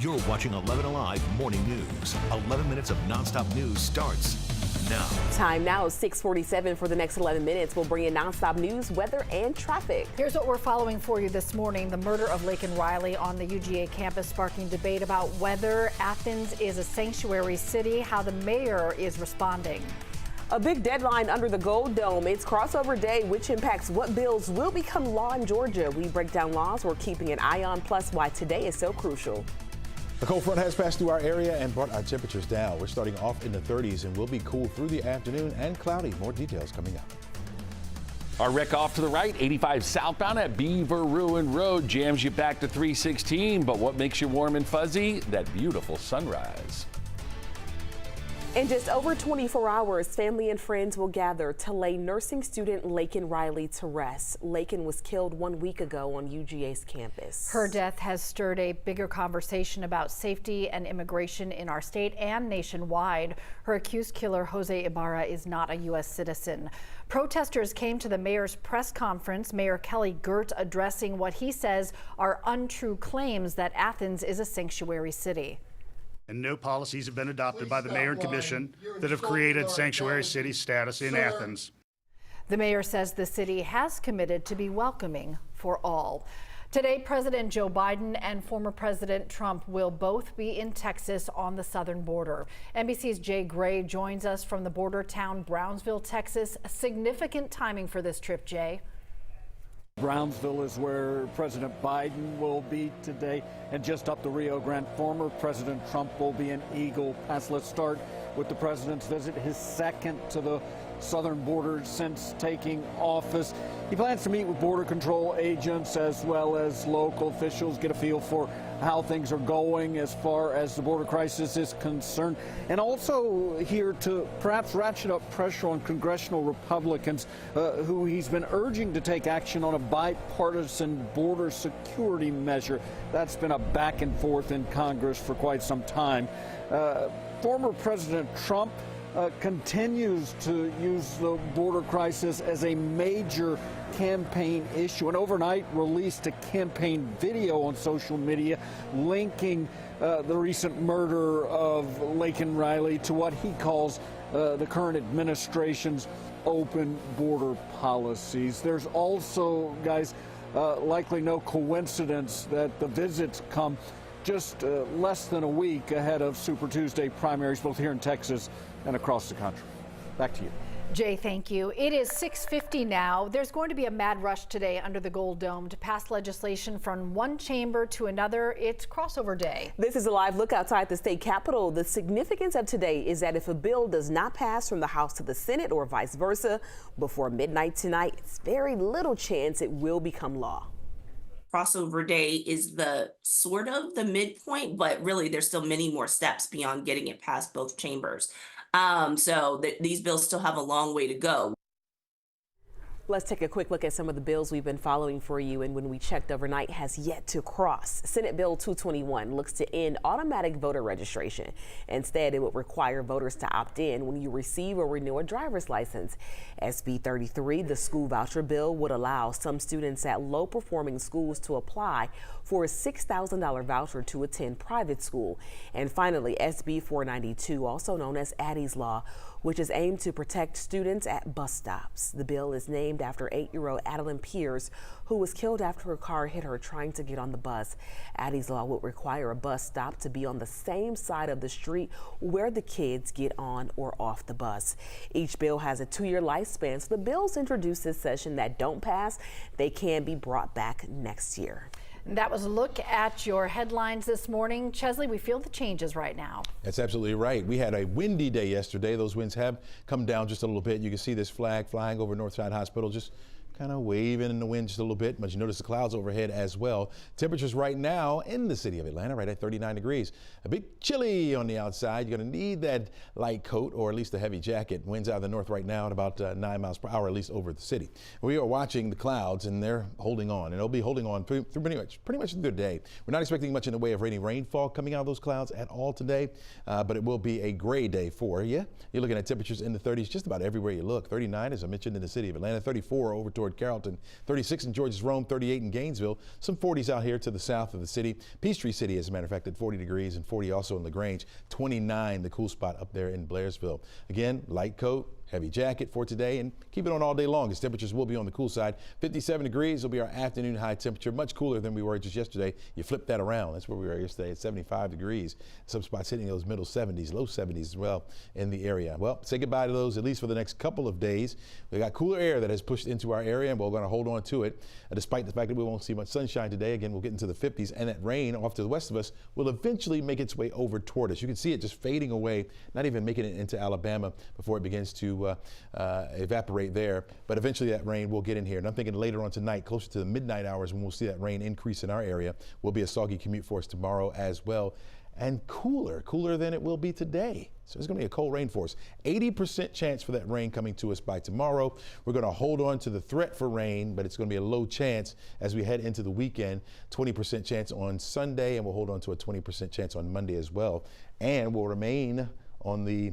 You're watching 11 Alive Morning News. 11 minutes of nonstop news starts now. Time now is 6:47. For the next 11 minutes, we'll bring you nonstop news, weather, and traffic. Here's what we're following for you this morning. The murder of Laken Riley on the UGA campus sparking debate about whether Athens is a sanctuary city, how the mayor is responding. A big deadline under the Gold Dome. It's crossover day, which impacts what bills will become law in Georgia. We break down laws we're keeping an eye on, plus why today is so crucial. A cold front has passed through our area and brought our temperatures down. We're starting off in the 30s and will be cool through the afternoon and cloudy. More details coming up. Our wreck off to the right, 85 southbound at Beaver Ruin Road, jams you back to 316. But what makes you warm and fuzzy? That beautiful sunrise. In just over 24 hours, family and friends will gather to lay nursing student Laken Riley to rest. Laken was killed 1 week ago on UGA's campus. Her death has stirred a bigger conversation about safety and immigration in our state and nationwide. Her accused killer, Jose Ibarra, is not a U.S. citizen. Protesters came to the mayor's press conference, Mayor Kelly Gert addressing what he says are untrue claims that Athens is a sanctuary city. And no policies have been adopted by the mayor and commission that have created sanctuary city status in Athens. The mayor says the city has committed to be welcoming for all. Today, President Joe Biden and former President Trump will both be in Texas on the southern border. NBC's Jay Gray joins us from the border town Brownsville, Texas. Significant timing for this trip, Jay. Brownsville is where President Biden will be today, and just up the Rio Grande, former President Trump will be in Eagle Pass. Let's start with the president's visit, his second to the southern border since taking office. He plans to meet with border control agents as well as local officials, get a feel for how things are going as far as the border crisis is concerned, and also here to perhaps ratchet up pressure on congressional Republicans who he's been urging to take action on a bipartisan border security measure. That's been a back and forth in Congress for quite some time. Former President Trump continues to use the border crisis as a major campaign issue, and overnight released a campaign video on social media linking the recent murder of Laken Riley to what he calls the current administration's open border policies. There's also, guys, likely no coincidence that the visits come just less than a week ahead of Super Tuesday primaries, both here in Texas and across the country. Back to you. Jay, thank you. It is 6:50 now. There's going to be a mad rush today under the Gold Dome to pass legislation from one chamber to another. It's crossover day. This is a live look outside the state capitol. The significance of today is that if a bill does not pass from the House to the Senate or vice versa before midnight tonight, it's very little chance it will become law. Crossover day is the sort of the midpoint, but really there's still many more steps beyond getting it past both chambers. These bills still have a long way to go. Let's take a quick look at some of the bills we've been following for you, and when we checked overnight has yet to cross. Senate Bill 221 looks to end automatic voter registration. Instead, it would require voters to opt in when you receive or renew a driver's license. SB 33, the school voucher bill, would allow some students at low-performing schools to apply for a $6,000 voucher to attend private school. And finally, SB 492, also known as Addie's Law, which is aimed to protect students at bus stops. The bill is named after 8-year-old Adeline Pierce, who was killed after a car hit her trying to get on the bus. Addie's Law would require a bus stop to be on the same side of the street where the kids get on or off the bus. Each bill has a 2-year lifespan, so the bills introduced this session that don't pass, they can be brought back next year. That was a look at your headlines this morning. Chesley, we feel the changes right now. That's absolutely right. We had a windy day yesterday. Those winds have come down just a little bit. You can see this flag flying over Northside Hospital, just kind of waving in the wind just a little bit, but you notice the clouds overhead as well. Temperatures right now in the city of Atlanta right at 39 degrees. A bit chilly on the outside. You're going to need that light coat or at least a heavy jacket. Winds out of the north right now at about 9 miles per hour, at least over the city. We are watching the clouds and they're holding on, and they'll be holding on through pretty much through the day. We're not expecting much in the way of rainfall coming out of those clouds at all today, but it will be a gray day for you. You're looking at temperatures in the 30s just about everywhere you look. 39, as I mentioned, in the city of Atlanta, 34 over towards toward Carrollton, 36 in George's Rome, 38 in Gainesville, some 40s out here to the south of the city. Peachtree City, as a matter of fact, at 40 degrees and 40 also in LaGrange, 29 the cool spot up there in Blairsville. Again, light coat, heavy jacket for today, and keep it on all day long as temperatures will be on the cool side. 57 degrees will be our afternoon high temperature, much cooler than we were just yesterday. You flip that around. That's where we were yesterday at 75 degrees. Some spots hitting those middle 70s, low 70s as well in the area. Well, say goodbye to those at least for the next couple of days. We got cooler air that has pushed into our area, and we're going to hold on to it. Despite the fact that we won't see much sunshine today, again, we'll get into the 50s, and that rain off to the west of us will eventually make its way over toward us. You can see it just fading away, not even making it into Alabama before it begins to evaporate there, but eventually that rain will get in here. And I'm thinking later on tonight, closer to the midnight hours, when we'll see that rain increase in our area, will be a soggy commute for us tomorrow as well, and cooler than it will be today. So it's going to be a cold rain for us. 80% chance for that rain coming to us by tomorrow. We're going to hold on to the threat for rain, but it's going to be a low chance as we head into the weekend. 20% chance on Sunday, and we'll hold on to a 20% chance on Monday as well, and we'll remain on the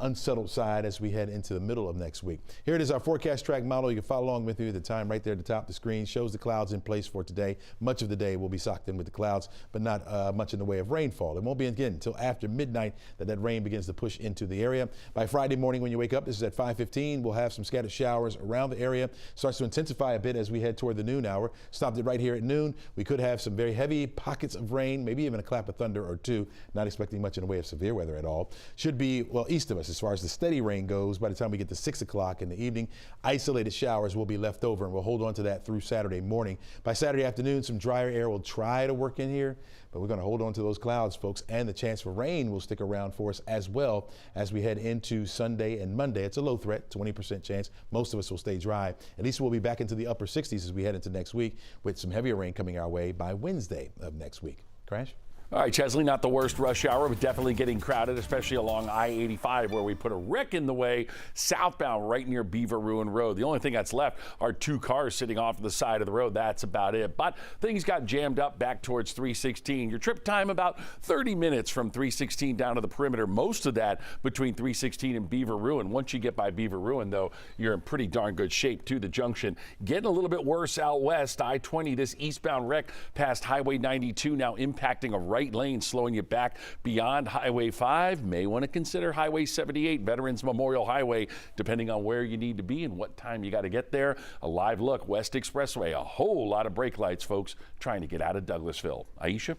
unsettled side as we head into the middle of next week. Here it is, our forecast track model. You can follow along with me at the time right there at the top of the screen. Shows the clouds in place for today. Much of the day will be socked in with the clouds, but not much in the way of rainfall. It won't be again until after midnight that rain begins to push into the area. By Friday morning when you wake up, this is at 5:15, we'll have some scattered showers around the area. Starts to intensify a bit as we head toward the noon hour. Stopped it right here at noon. We could have some very heavy pockets of rain, maybe even a clap of thunder or two. Not expecting much in the way of severe weather at all. Should be, well, east of us as far as the steady rain goes. By the time we get to 6 o'clock in the evening, isolated showers will be left over, and we'll hold on to that through Saturday morning. By Saturday afternoon, some drier air will try to work in here, but we're going to hold on to those clouds, folks, and the chance for rain will stick around for us as well as we head into Sunday and Monday. It's a low threat, 20% chance. Most of us will stay dry. At least we'll be back into the upper 60s as we head into next week with some heavier rain coming our way by Wednesday of next week. Crash? All right, Chesley, not the worst rush hour, but definitely getting crowded, especially along I-85, where we put a wreck in the way southbound right near Beaver Ruin Road. The only thing that's left are 2 cars sitting off to the side of the road. That's about it. But things got jammed up back towards 316. Your trip time about 30 minutes from 316 down to the perimeter. Most of that between 316 and Beaver Ruin. Once you get by Beaver Ruin, though, you're in pretty darn good shape to the junction. Getting a little bit worse out west. I-20, this eastbound wreck past Highway 92, now impacting a right lane, slowing you back beyond Highway 5. May want to consider Highway 78, Veterans Memorial Highway, depending on where you need to be and what time you got to get there. A live look, West Expressway, a whole lot of brake lights, folks, trying to get out of Douglasville. Aisha?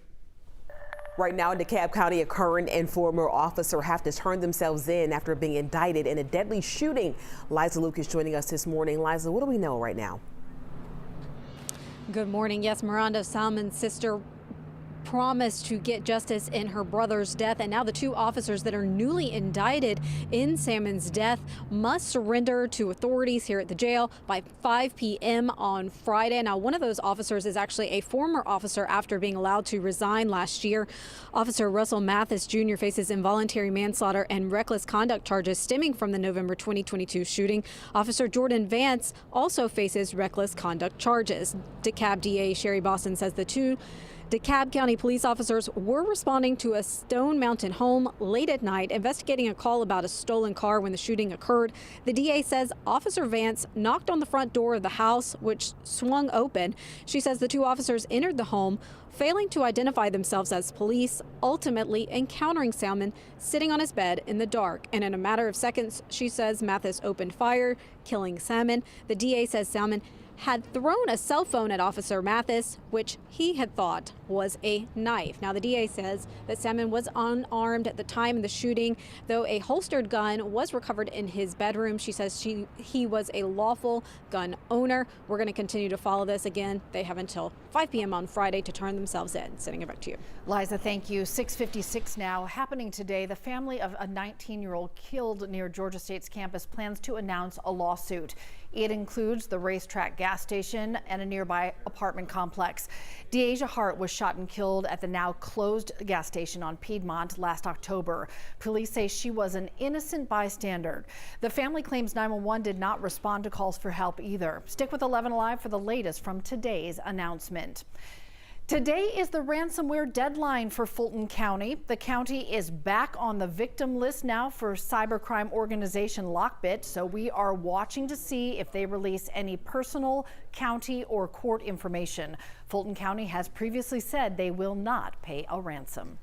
Right now in DeKalb County, a current and former officer have to turn themselves in after being indicted in a deadly shooting. Liza Lucas joining us this morning. Liza, what do we know right now? Good morning. Yes, Miranda Salmon's sister promised to get justice in her brother's death, and now the 2 officers that are newly indicted in Salmon's death must surrender to authorities here at the jail by 5 p.m. on Friday. Now, one of those officers is actually a former officer after being allowed to resign last year. Officer Russell Mathis Jr. faces involuntary manslaughter and reckless conduct charges stemming from the November 2022 shooting. Officer Jordan Vance also faces reckless conduct charges. DeKalb DA Sherry Boston says the 2 DeKalb County police officers were responding to a Stone Mountain home late at night, investigating a call about a stolen car when the shooting occurred. The DA says Officer Vance knocked on the front door of the house, which swung open. She says the 2 officers entered the home, failing to identify themselves as police, ultimately encountering Salmon sitting on his bed in the dark. And in a matter of seconds, she says Mathis opened fire, killing Salmon. The DA says Salmon had thrown a cell phone at Officer Mathis, which he had thought was a knife. Now, the DA says that Salmon was unarmed at the time of the shooting, though a holstered gun was recovered in his bedroom. She says he was a lawful gun owner. We're going to continue to follow this. Again, they have until 5 p.m. on Friday to turn themselves in. Sending it back to you. Liza, thank you. 6:56 now. Happening today, the family of a 19-year-old killed near Georgia State's campus plans to announce a lawsuit. It includes the racetrack gas station and a nearby apartment complex. Deasia Hart was shot and killed at the now closed gas station on Piedmont last October. Police say she was an innocent bystander. The family claims 911 did not respond to calls for help either. Stick with 11 Alive for the latest from today's announcement. Today is the ransomware deadline for Fulton County. The county is back on the victim list now for cybercrime organization Lockbit, so we are watching to see if they release any personal, county, or court information. Fulton County has previously said they will not pay a ransom.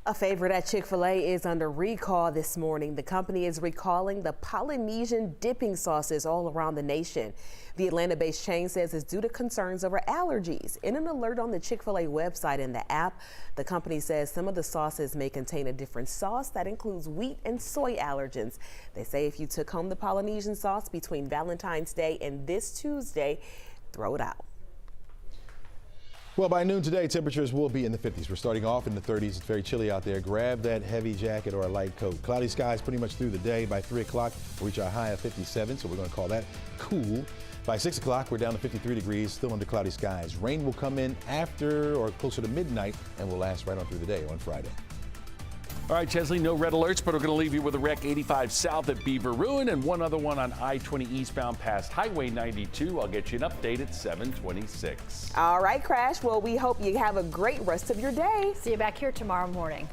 A favorite at Chick-fil-A is under recall this morning. The company is recalling the Polynesian dipping sauces all around the nation. The Atlanta-based chain says it's due to concerns over allergies. In an alert on the Chick-fil-A website and the app, the company says some of the sauces may contain a different sauce that includes wheat and soy allergens. They say if you took home the Polynesian sauce between Valentine's Day and this Tuesday, throw it out. Well, by noon today, temperatures will be in the 50s. We're starting off in the 30s. It's very chilly out there. Grab that heavy jacket or a light coat. Cloudy skies pretty much through the day. By 3 o'clock, we'll reach our high of 57, so we're going to call that cool. By 6 o'clock, we're down to 53 degrees, still under cloudy skies. Rain will come in after or closer to midnight and will last right on through the day on Friday. All right, Chesley, no red alerts, but we're going to leave you with a wreck 85 south at Beaver Ruin and one other one on I-20 eastbound past Highway 92. I'll get you an update at 7:26. All right, Crash. Well, we hope you have a great rest of your day. See you back here tomorrow morning.